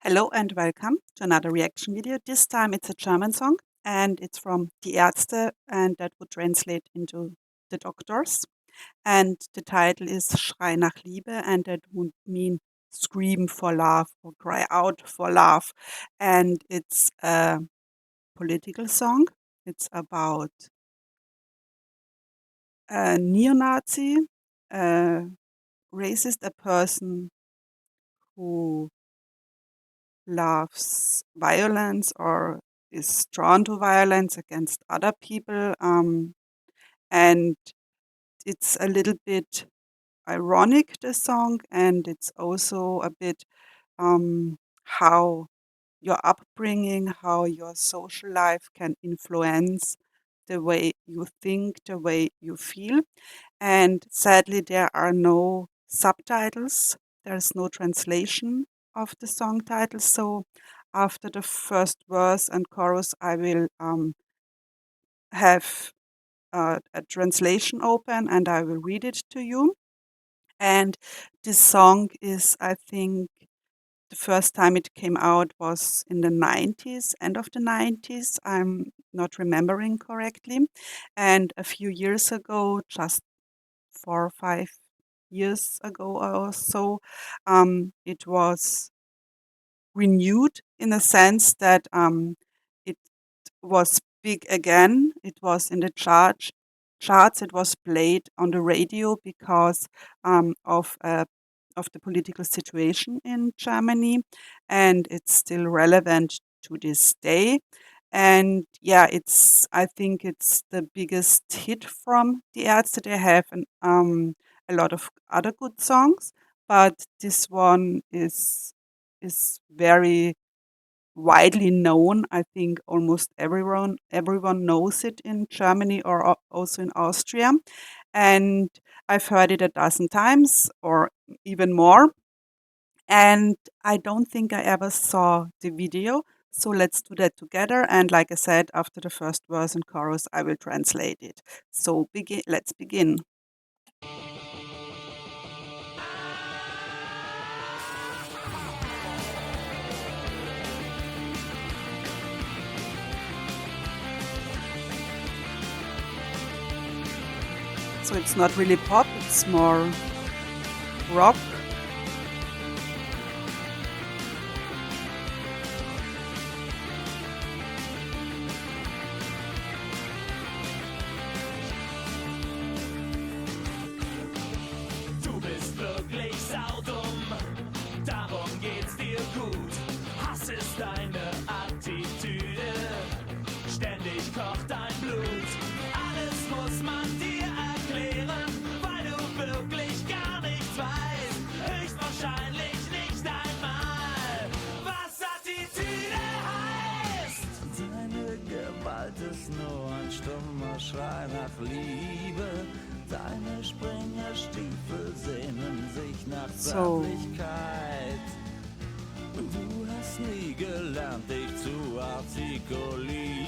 Hello and welcome to another reaction video. This time it's a German song and it's from Die Ärzte, and that would translate into the doctors. And the title is Schrei nach Liebe, and that would mean scream for love or cry out for love. And it's a political song. It's about a neo-Nazi, a racist, a person who loves violence or is drawn to violence against other people. And it's a little bit ironic, the song, and it's also a bit how your upbringing, how your social life can influence the way you think, the way you feel. And sadly, there are no subtitles, there's no translation of the song title. So after the first verse and chorus, I will have a translation open and I will read it to you. And this song is, I think, the first time it came out was in the 90s, end of the 90s. I'm not remembering correctly. And a few years ago, just 4 or 5 years ago or so, it was renewed in a sense that it was big again. It was in the charts. It was played on the radio because of the political situation in Germany, and it's still relevant to this day. And yeah, I think it's the biggest hit from Die Ärzte. They have a lot of other good songs, but this one is very widely known. I think almost everyone knows it in Germany or also in Austria. And I've heard it a dozen times or even more. And I don't think I ever saw the video. So let's do that together. And like I said, after the first verse and chorus, I will translate it. So let's begin. So it's not really pop, it's more rock. Du bist wirklich saudumm, darum geht's dir gut. Hass ist deine Attitüde, ständig kocht dein Blut. Alles muss man dir erklären, weil du wirklich gar nichts weißt. Höchstwahrscheinlich nicht einmal, was Attitüde heißt. Deine Gewalt ist nur ein stummer Schrei nach Liebe. Deine Springerstiefel sehnen sich nach Zärtlichkeit. Du hast nie gelernt, dich zu artikulieren.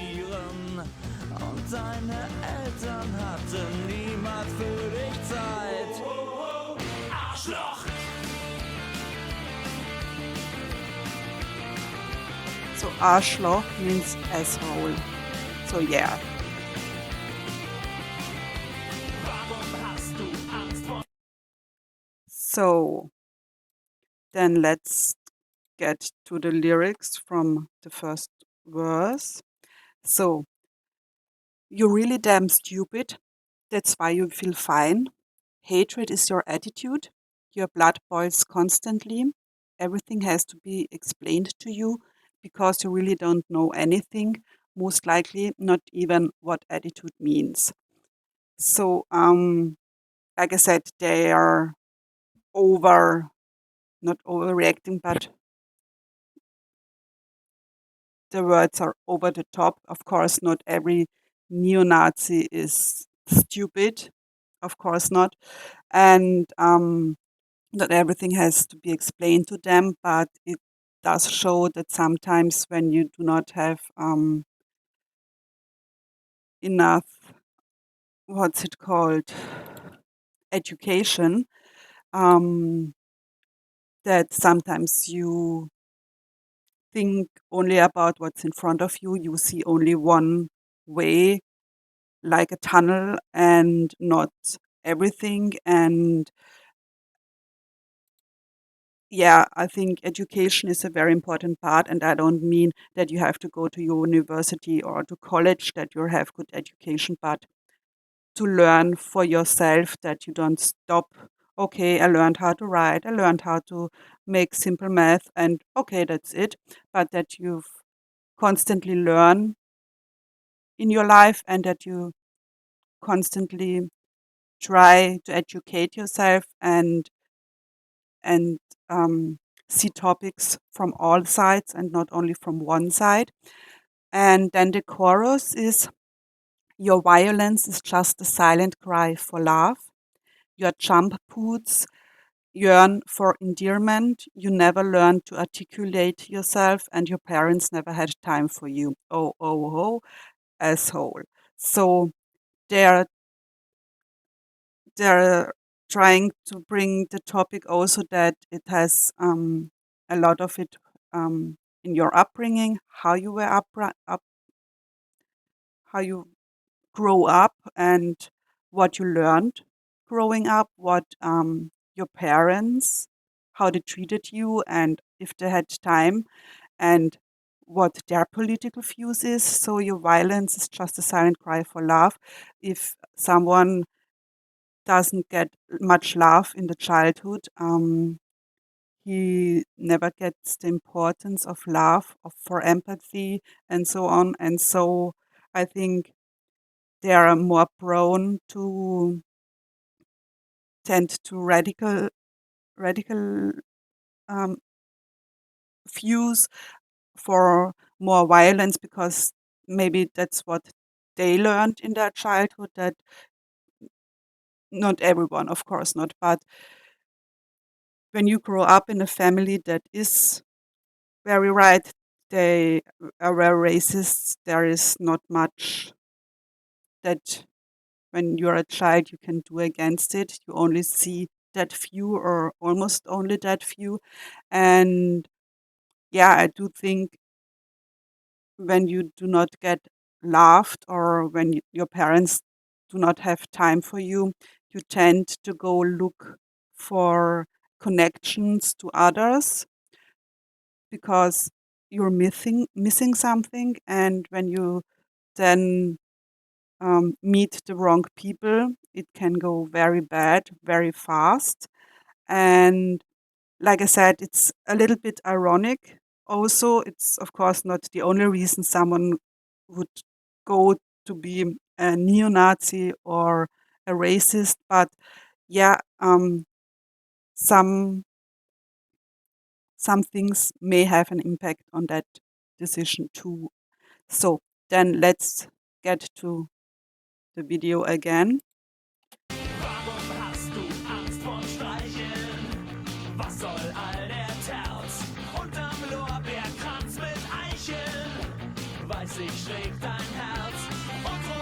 Und deine Eltern hatten niemals für dich Zeit. Arschloch! So Arschloch means asshole. So yeah. So then let's get to the lyrics from the first verse. So, you're really damn stupid. That's why you feel fine. Hatred is your attitude. Your blood boils constantly. Everything has to be explained to you because you really don't know anything, most likely not even what attitude means. So, like I said, they are over, not overreacting, but the words are over the top. Of course, not every neo-Nazi is stupid. Of course not. And not everything has to be explained to them, but it does show that sometimes when you do not have enough, what's it called, education, that sometimes you think only about what's in front of you. You see only one way, like a tunnel, and not everything. And yeah, I think education is a very important part. And I don't mean that you have to go to university or to college that you have good education, but to learn for yourself, that you don't stop. Okay, I learned how to write, I learned how to make simple math, and okay, that's it. But that you've constantly learn in your life, and that you constantly try to educate yourself, and see topics from all sides and not only from one side. And then the chorus is: your violence is just a silent cry for love. Your jump boots yearn for endearment. You never learned to articulate yourself, and your parents never had time for you. Oh, oh, oh, asshole. So they're they're trying to bring the topic also that it has a lot of it in your upbringing, how you were how you grow up, and what you learned growing up, what your parents, how they treated you, and if they had time, and what their political views is. So your violence is just a silent cry for love. If someone doesn't get much love in the childhood, he never gets the importance of love, of for empathy, and so on. And so I think they are more prone to tend to radical um, views for more violence, because maybe that's what they learned in their childhood. That not everyone, of course not, but when you grow up in a family that is very right, they are very racist, there is not much that when you're a child you can do against it. You only see that view, or almost only that view. And yeah, I do think when you do not get laughed, or when your parents do not have time for you, you tend to go look for connections to others, because you're missing something. And when you then meet the wrong people, it can go very bad very fast. And like I said, it's a little bit ironic. Also, it's of course not the only reason someone would go to be a neo-Nazi or a racist, but yeah, some some things may have an impact on that decision too. So then let's get to the video again. Warum hast du Angst vor Streicheln? Was soll all der Terz? Unterm Lorbeerkranz mit Eicheln weiß ich schlägt dein Herz.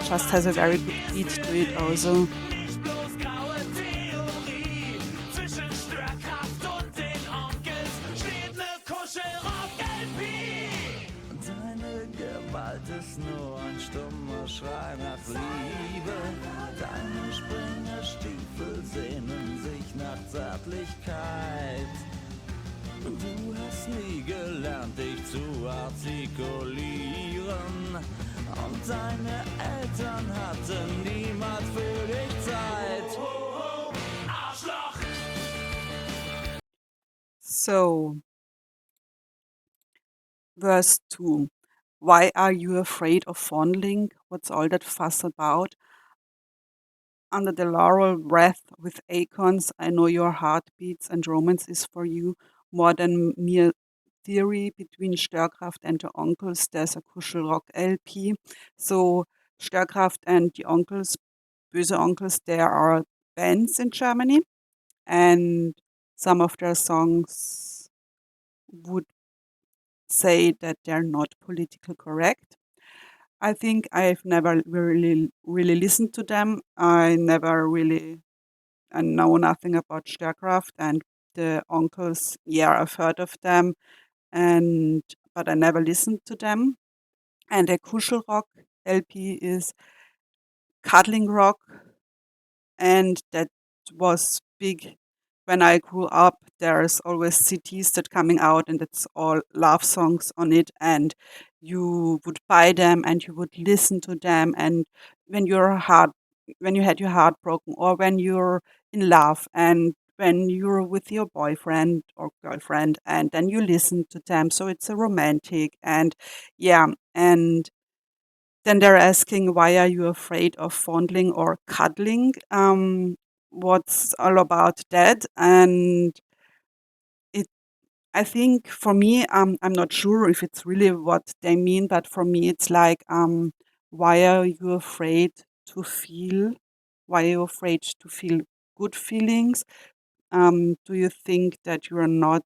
Just has a very good beat to it also. Nicht bloß graue Theorie. Zwischen Störkraft und den Onkels steht ne Kuschelrock-LP. Deine Gewalt ist nur ein stummer Schrei nach Liebe. Deine Springerstiefel sehnen sich nach Zärtlichkeit. Du hast nie gelernt, dich zu artikulieren. Und deine Eltern hatten niemals für dich Zeit. Arschloch! So, verse 2. Why are you afraid of fondling? What's all that fuss about? Under the laurel wreath with acorns, I know your heart beats, and romance is for you more than mere theory. Between Störkraft and the Uncles, there's a Kuschelrock LP. So Störkraft and the Uncles, Böse Uncles, there are bands in Germany, and some of their songs would say that they're not politically correct. I think I've never really listened to them. I know nothing about Stärkraft, and the uncles. Yeah, I've heard of them, and but I never listened to them. And the Kuschel Rock LP is cuddling rock, and that was big when I grew up. There's always CDs that coming out, and it's all love songs on it, and you would buy them and you would listen to them. And when you're heart, when you had your heart broken, or when you're in love, and when you're with your boyfriend or girlfriend, and then you listen to them. So it's a romantic, and yeah, and then they're asking, why are you afraid of fondling or cuddling? What's all about that? And it, I think for me, I'm not sure if it's really what they mean, but for me, it's like, why are you afraid to feel? Why are you afraid to feel good feelings? Do you think that you are not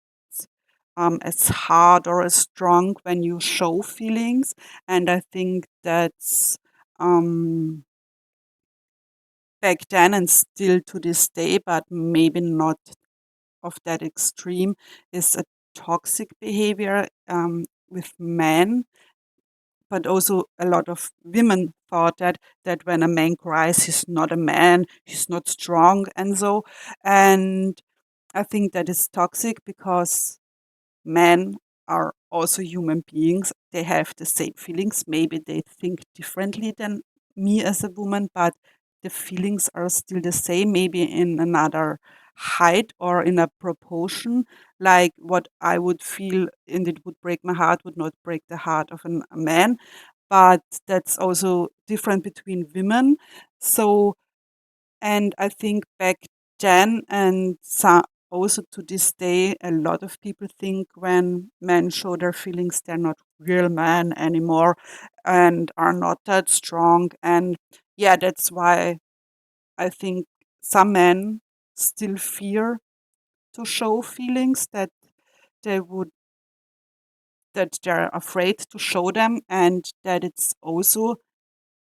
as hard or as strong when you show feelings? And I think that's um, back then and still to this day, but maybe not of that extreme, is a toxic behavior with men. But also a lot of women thought that when a man cries, he's not a man, he's not strong, and so. And I think that is toxic because men are also human beings. They have the same feelings. Maybe they think differently than me as a woman, but the feelings are still the same, maybe in another height or in a proportion. Like what I would feel and it would break my heart would not break the heart of a man. But that's also different between women. So and I think back then and also to this day, a lot of people think when men show their feelings, they're not real men anymore and are not that strong. And yeah, that's why I think some men still fear to show feelings they would that they're afraid to show them, and that it's also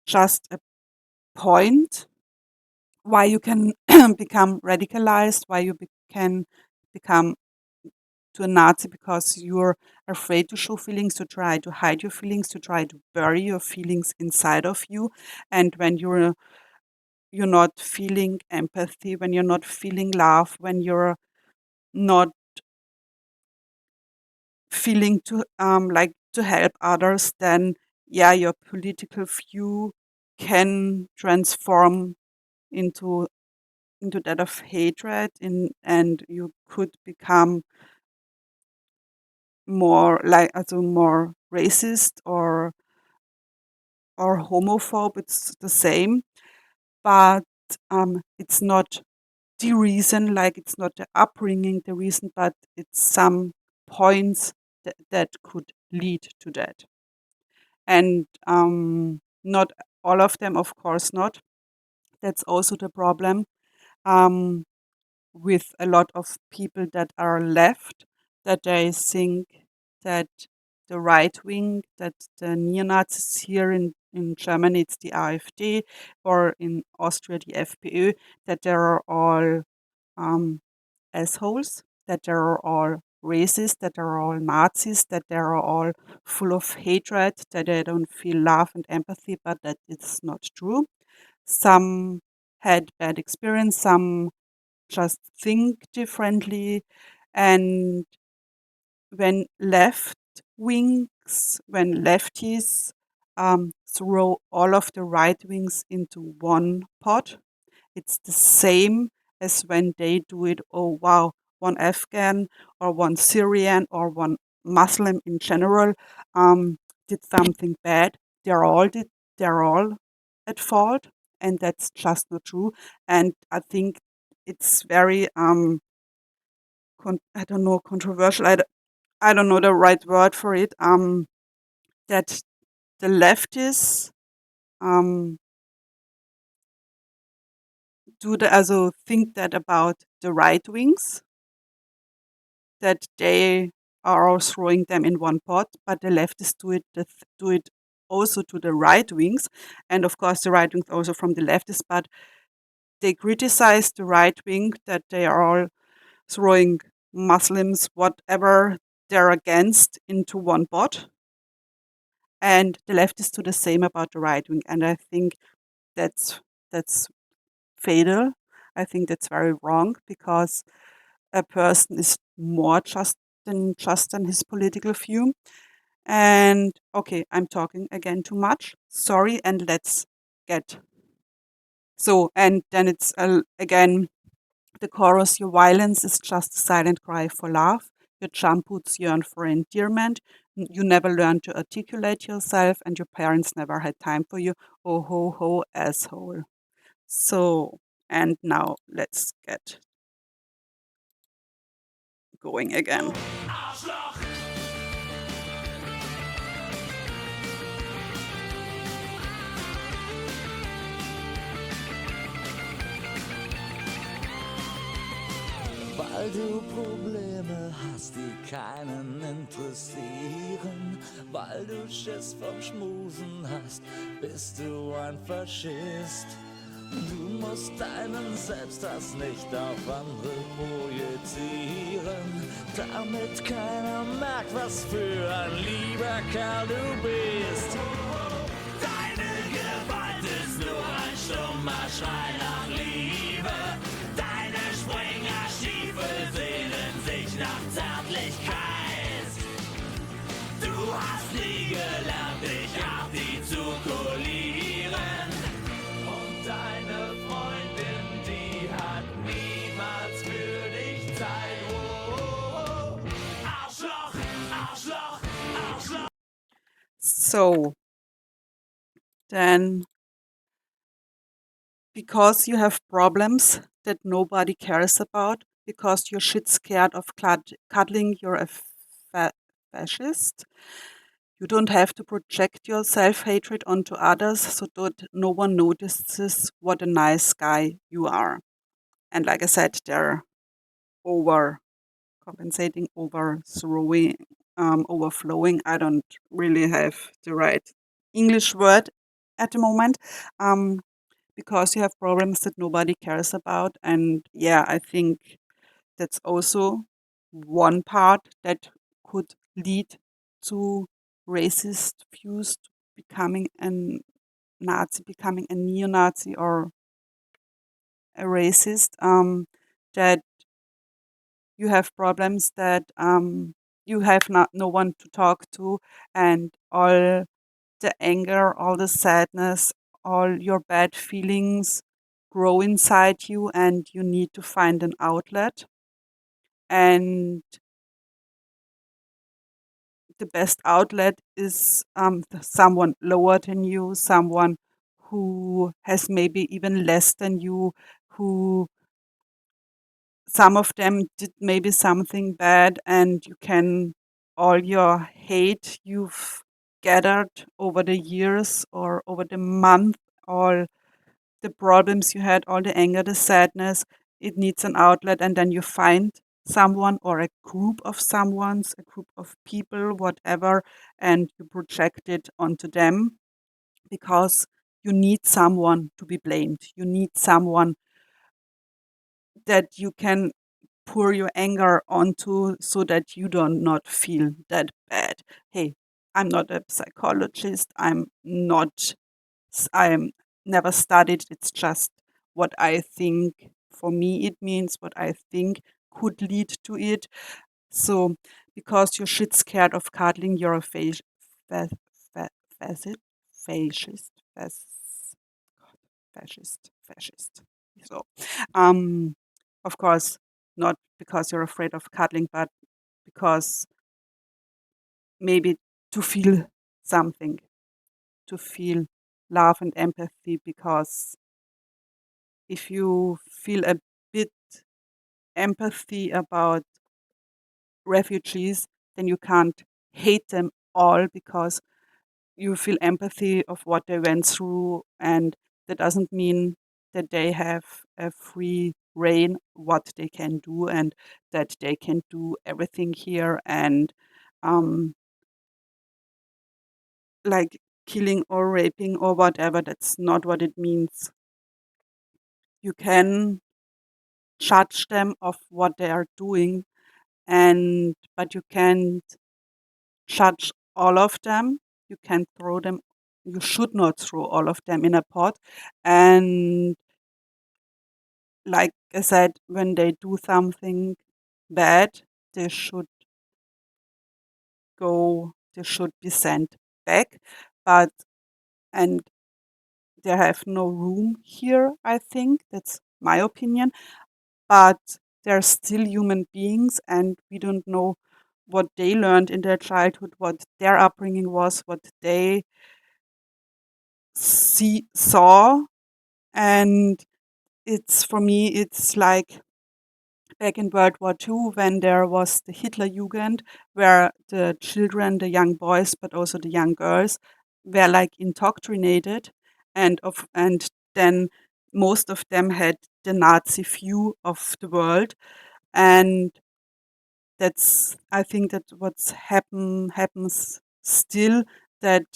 just a point why you can become radicalized, why you can become to a Nazi because you're afraid to show feelings, to try to hide your feelings, to try to bury your feelings inside of you. And when you're not feeling empathy, when you're not feeling love, when you're not feeling to like to help others, then yeah, your political view can transform into that of hatred and you could become more like also more racist or homophobe. It's the same, but it's not the reason, like it's not the upbringing the reason, but it's some points that could lead to that. And not all of them, of course not. That's also the problem. Um, with a lot of people that are left, that they think that the right wing, that the neo-Nazis here in Germany, it's the AfD, or in Austria, the FPÖ, that they are all assholes, that they are all racist, that they are all Nazis, that they are all full of hatred, that they don't feel love and empathy, but that it's not true. Some had bad experience, some just think differently. And when left wings, when lefties throw all of the right wings into one pot, it's the same as when they do it. Oh, wow, one Afghan or one Syrian or one Muslim in general did something bad. They're all did. They're all at fault, and that's just not true. And I think it's very I don't know, controversial. I don't know the right word for it. That the leftists um, do the also think that about the right wings, that they are all throwing them in one pot, but the leftists do it also to the right wings, and of course the right wings also from the leftists, but they criticize the right wing that they are all throwing Muslims, whatever they're against into one bot, and the leftists do the same about the right wing. And I think that's that's fatal. I think that's very wrong because a person is more just than his political view. And okay, I'm talking again too much. Sorry, and let's get so. And then it's again the chorus: your violence is just a silent cry for love. Your jump boots yearn for endearment. You never learn to articulate yourself, and your parents never had time for you. Oh ho ho, asshole. So, and now let's get going again. Arschloch! Weil du Probleme hast, die keinen interessieren. Weil du Schiss vom Schmusen hast, bist du ein Faschist. Du musst deinen Selbsthass nicht auf andere projizieren, damit keiner merkt, was für ein lieber Kerl du bist. Deine Gewalt ist nur ein stummer Schrei nach Liebe. Deine Springerstiefel sehnen sich nach Zärtlichkeit. Du hast nie gelernt, dich auf die zu polieren. Und deine Freundin, die hat niemals für dich Zeit. Oh, oh, oh. Arschloch, Arschloch, Arschloch. So, then because you have problems that nobody cares about, because you're shit scared of cuddling, you're a fascist. You don't have to project your self-hatred onto others so that no one notices what a nice guy you are. And like I said, they're overcompensating, overflowing. I don't really have the right English word at the moment. Because you have problems that nobody cares about. And yeah, I think that's also one part that could lead to racist views, to becoming a Nazi, becoming a neo-Nazi or a racist. That you have problems that you have no one to talk to, and all the anger, all the sadness, all your bad feelings grow inside you, and you need to find an outlet. And the best outlet is someone lower than you, someone who has maybe even less than you, who some of them did maybe something bad, and you can all your hate you've gathered over the years or over the month, all the problems you had, all the anger, the sadness, it needs an outlet, and then you find someone or a group of someone's, a group of people, whatever, and you project it onto them because you need someone to be blamed. You need someone that you can pour your anger onto so that you do not feel that bad. Hey, I'm not a psychologist. I'm never studied. It's just what I think for me it means, what I think could lead to it. So, because you're shit scared of cuddling, you're a fa- fa- facet, fascist, fascist. So, um, of course, not because you're afraid of cuddling, but because maybe to feel something, to feel love and empathy, because if you feel a bit empathy about refugees, then you can't hate them all because you feel empathy of what they went through, and that doesn't mean that they have a free reign what they can do and that they can do everything here and um, like killing or raping or whatever. That's not what it means. You can judge them of what they are doing, but you can't judge all of them. You can throw them. You should not throw all of them in a pot. And like I said, when they do something bad, they should go. They should be sent back. But and they have no room here. I think that's my opinion. But they're still human beings, and we don't know what they learned in their childhood, what their upbringing was, what they saw. And it's for me, it's like back in World War II when there was the Hitler Jugend, where the children, the young boys, but also the young girls, were like indoctrinated, and then most of them had the Nazi view of the world. And that's, I think that what's happens still, that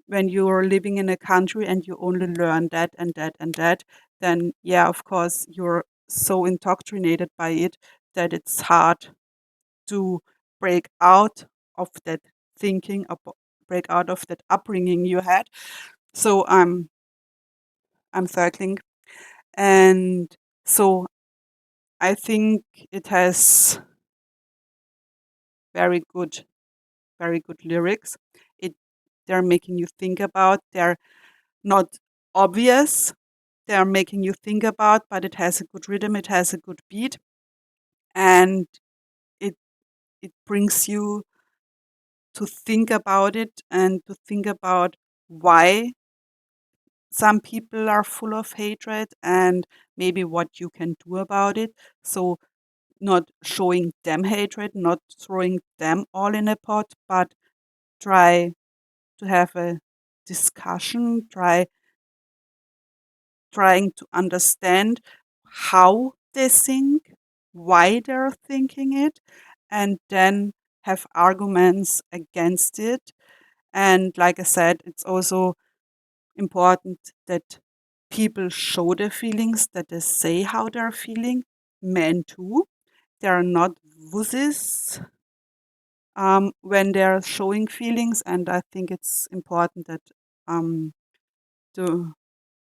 when you're living in a country and you only learn that and that and that, then yeah, of course, you're so indoctrinated by it that it's hard to break out of that thinking, break out of that upbringing you had. So I'm circling, and so I think it has very good, very good lyrics. It they're making you think about. They're not obvious. They're making you think about, but it has a good rhythm. It has a good beat, and it it brings you to think about it and to think about why some people are full of hatred and maybe what you can do about it. So not showing them hatred, not throwing them all in a pot, but try to have a discussion, trying to understand how they think, why they're thinking it, and then have arguments against it. And like I said, it's also important that people show their feelings, that they say how they're feeling. Men too. They are not wussies when they're showing feelings, and I think it's important that um, the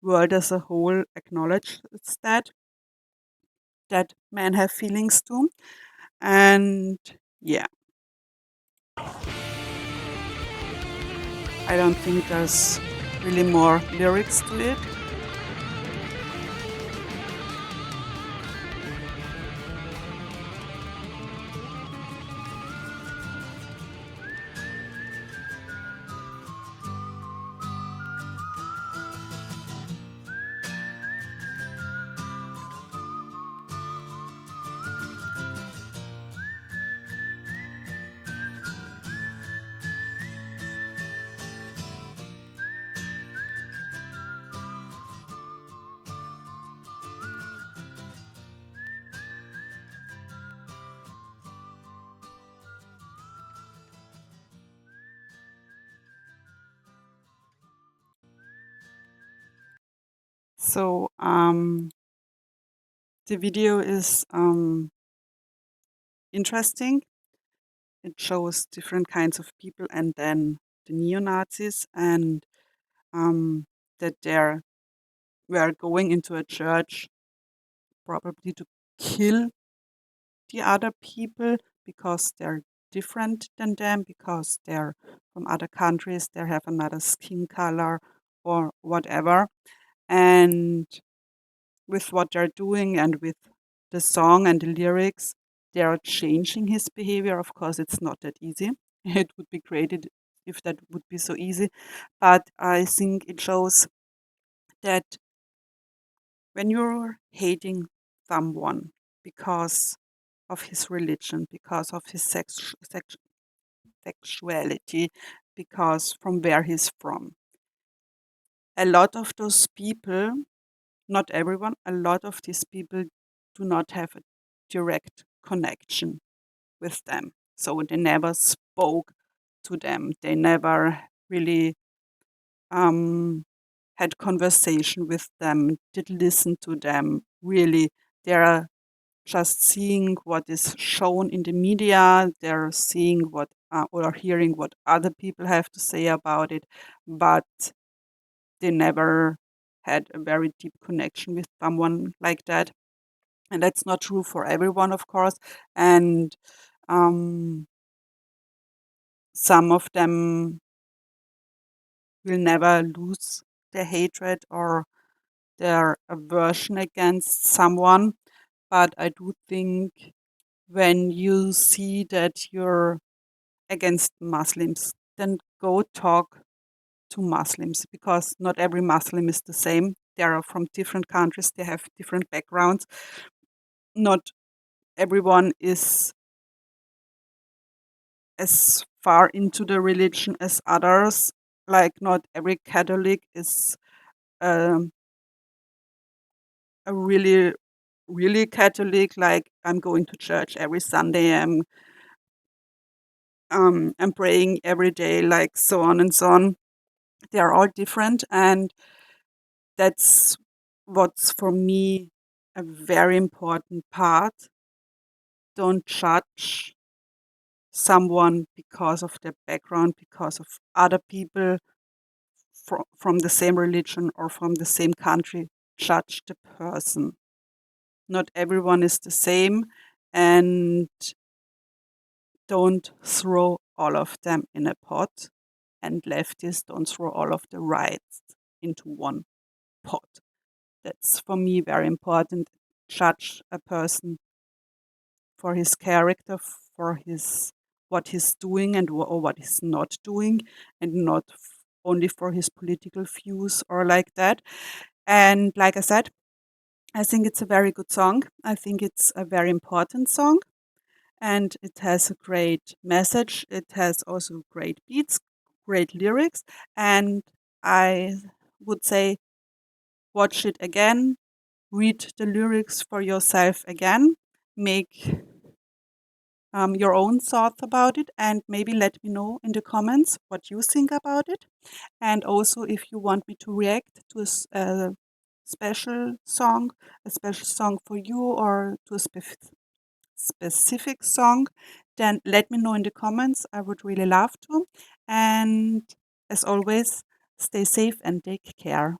world as a whole acknowledges that men have feelings too. And yeah, I don't think there's really more lyrics to it. So the video is interesting. It shows different kinds of people and then the neo-Nazis, and that they were going into a church probably to kill the other people because they're different than them, because they're from other countries, they have another skin color or whatever. And with what they're doing and with the song and the lyrics, they are changing his behavior. Of course, it's not that easy. It would be great if that would be so easy. But I think it shows that when you're hating someone because of his religion, because of his sexuality, because from where he's from, a lot of those people, not everyone, a lot of these people do not have a direct connection with them. So they never spoke to them. They never really had conversation with them, did listen to them. Really, they're just seeing what is shown in the media. They're seeing what or hearing what other people have to say about it, but they never had a very deep connection with someone like that. And that's not true for everyone, of course. And um, some of them will never lose their hatred or their aversion against someone. But I do think when you see that you're against Muslims, then go talk to Muslims, because not every Muslim is the same. They are from different countries, they have different backgrounds. Not everyone is as far into the religion as others. Like, not every Catholic is um, a really Catholic. Like, I'm going to church every Sunday. I'm praying every day, like so on and so on. They are all different, and that's what's for me a very important part. Don't judge someone because of their background, because of other people from the same religion or from the same country. Judge the person. Not everyone is the same, and don't throw all of them in a pot. And leftists don't throw all of the rights into one pot. That's for me very important. Judge a person for his character, for his what he's doing and or what he's not doing, and not only for his political views or like that. And like I said, I think it's a very good song. I think it's a very important song, and it has a great message. It has also great beats, great lyrics, and I would say watch it again, read the lyrics for yourself again, make your own thoughts about it, and maybe let me know in the comments what you think about it. And also, if you want me to react to a special song for you, or to a specific song, then let me know in the comments. I would really love to. And as always, stay safe and take care.